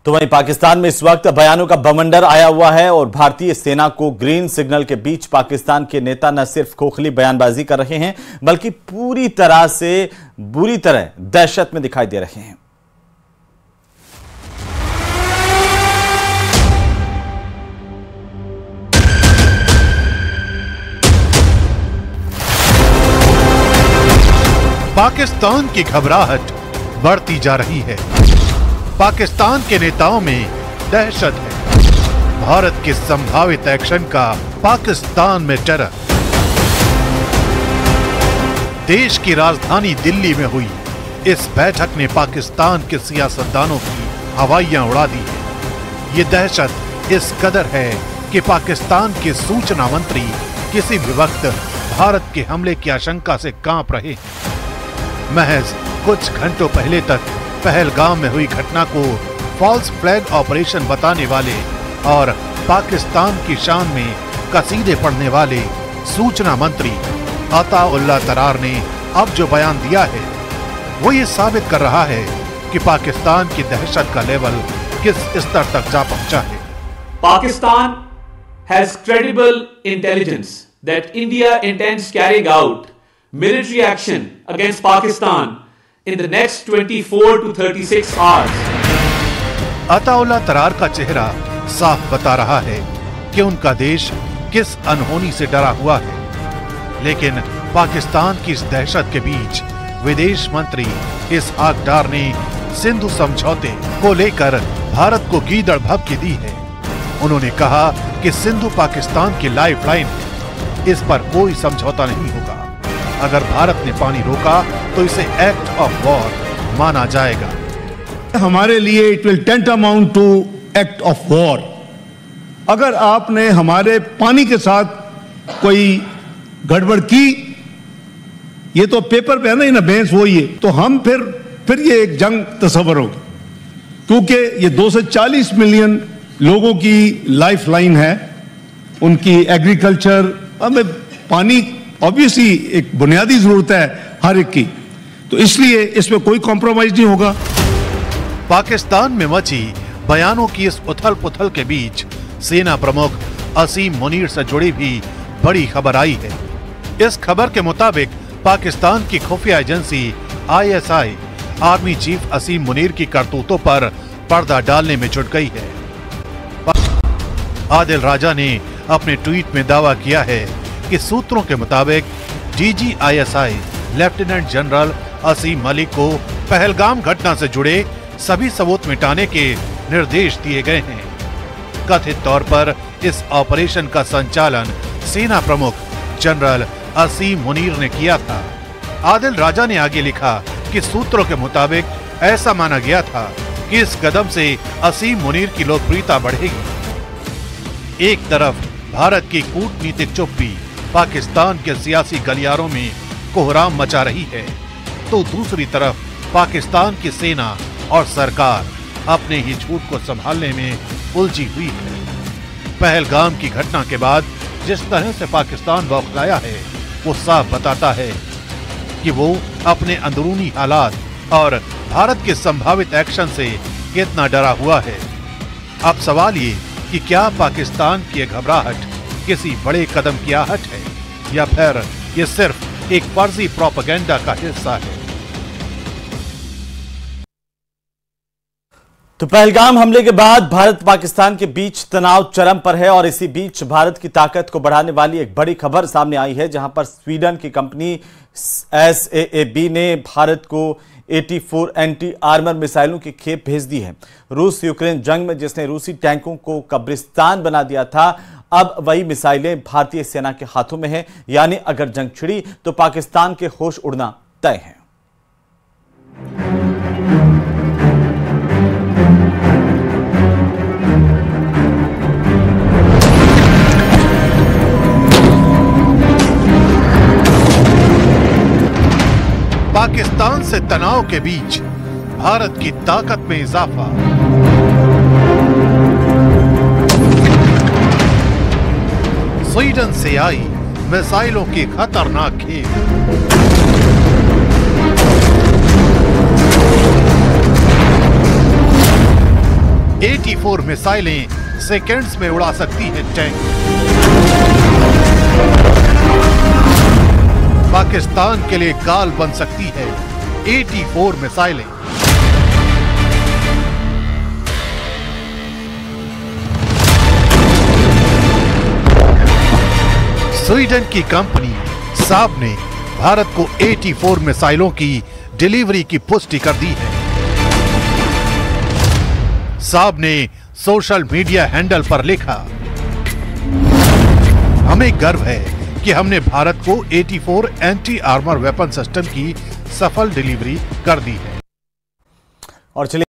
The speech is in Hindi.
तो वहीं पाकिस्तान में इस वक्त बयानों का बवंडर आया हुआ है और भारतीय सेना को ग्रीन सिग्नल के बीच पाकिस्तान के नेता न सिर्फ खोखली बयानबाजी कर रहे हैं बल्कि पूरी बुरी तरह दहशत में दिखाई दे रहे हैं। पाकिस्तान की घबराहट बढ़ती जा रही है। पाकिस्तान के नेताओं में दहशत है। भारत के संभावित एक्शन का पाकिस्तान में डर। देश की राजधानी दिल्ली में हुई इस बैठक ने पाकिस्तान के सियासतदानों की हवाइयां उड़ा दी है। ये दहशत इस कदर है कि पाकिस्तान के सूचना मंत्री किसी भी वक्त भारत के हमले की आशंका से कांप रहे हैं। महज कुछ घंटों पहले तक पहलगाम में हुई घटना को फॉल्स फ्लैग ऑपरेशन बताने वाले और पाकिस्तान की शान में कसीदे पढ़ने वाले सूचना मंत्री अताउल्लाह तरार ने अब जो बयान दिया है वो ये साबित कर रहा है कि पाकिस्तान की दहशत का लेवल किस स्तर तक जा पहुंचा है। Pakistan has credible intelligence that India intends carrying out military action against Pakistan in the next 24 to 36 hours. Ataullah तरार का चेहरा साफ बता रहा है कि उनका देश किस अनहोनी से डरा हुआ है। लेकिन पाकिस्तान की इस दहशत के बीच विदेश मंत्री इसहाक डार ने सिंधु समझौते को लेकर भारत को गीदड़ भभकी दी है। उन्होंने कहा कि सिंधु पाकिस्तान की लाइफलाइन है, इस पर कोई समझौता नहीं होगा। अगर भारत ने पानी रोका तो इसे एक्ट ऑफ वॉर माना जाएगा। हमारे लिए it will tantamount to act of war. अगर आपने हमारे पानी के साथ कोई गड़बड़ की, ये तो पेपर पे है ना बहस वही है, तो हम फिर ये एक जंग तस्वर होगी, क्योंकि ये 2 से 40 मिलियन लोगों की लाइफ लाइन है, उनकी एग्रीकल्चर, हमें पानी ऑब्वियसली एक बुनियादी जरूरत है हर एक की, तो इसलिए इसमें कोई कॉम्प्रोमाइज नहीं होगा। पाकिस्तान में मची बयानों की इस उथल पुथल के बीच सेना प्रमुख असीम मुनीर से जुड़ी भी बड़ी खबर आई है। इस खबर के मुताबिक पाकिस्तान की खुफिया एजेंसी ISI आर्मी चीफ असीम मुनीर की करतूतों पर पर्दा डालने में जुट गई है। आदिल राजा ने अपने ट्वीट में दावा किया है कि सूत्रों के मुताबिक DG ISI लेफ्टिनेंट जनरल असीम मलिक को पहलगाम घटना से जुड़े सभी सबूत मिटाने के निर्देश दिए गए हैं। कथित तौर पर इस ऑपरेशन का संचालन सेना प्रमुख जनरल असीम मुनीर ने किया था। आदिल राजा ने आगे लिखा कि सूत्रों के मुताबिक ऐसा माना गया था कि इस कदम से असीम मुनीर की लोकप्रियता बढ़ेगी। एक तरफ भारत की कूटनीतिक चुप्पी पाकिस्तान के सियासी गलियारों में कोहराम मचा रही है, तो दूसरी तरफ पाकिस्तान की सेना और सरकार अपने ही झूठ को संभालने में उलझी हुई है। पहलगाम की घटना के बाद जिस तरह से पाकिस्तान बौखलाया है वो साफ बताता है कि वो अपने अंदरूनी हालात और भारत के संभावित एक्शन से कितना डरा हुआ है। अब सवाल ये कि क्या पाकिस्तान की घबराहट किसी बड़े कदम की आहट है या फिर ये सिर्फ एक फर्जी प्रोपेगेंडा का हिस्सा है। तो पहलगाम हमले के बाद भारत पाकिस्तान के बीच तनाव चरम पर है और इसी बीच भारत की ताकत को बढ़ाने वाली एक बड़ी खबर सामने आई है, जहां पर स्वीडन की कंपनी SAAB ने भारत को 84 एंटी आर्मर मिसाइलों की खेप भेज दी है। रूस यूक्रेन जंग में जिसने रूसी टैंकों को कब्रिस्तान बना दिया था, अब वही मिसाइलें भारतीय सेना के हाथों में है। यानी अगर जंग छिड़ी तो पाकिस्तान के होश उड़ना तय है। पाकिस्तान से तनाव के बीच भारत की ताकत में इजाफा। स्वीडन से आई मिसाइलों की खतरनाक खेप। 84 मिसाइलें सेकंड्स में उड़ा सकती है टैंक। पाकिस्तान के लिए काल बन सकती है 84 मिसाइलें। स्वीडन की कंपनी साब ने भारत को 84 मिसाइलों की डिलीवरी की पुष्टि कर दी है। साब ने सोशल मीडिया हैंडल पर लिखा, हमें गर्व है कि हमने भारत को 84 एंटी आर्मर वेपन सिस्टम की सफल डिलीवरी कर दी है। और चलिए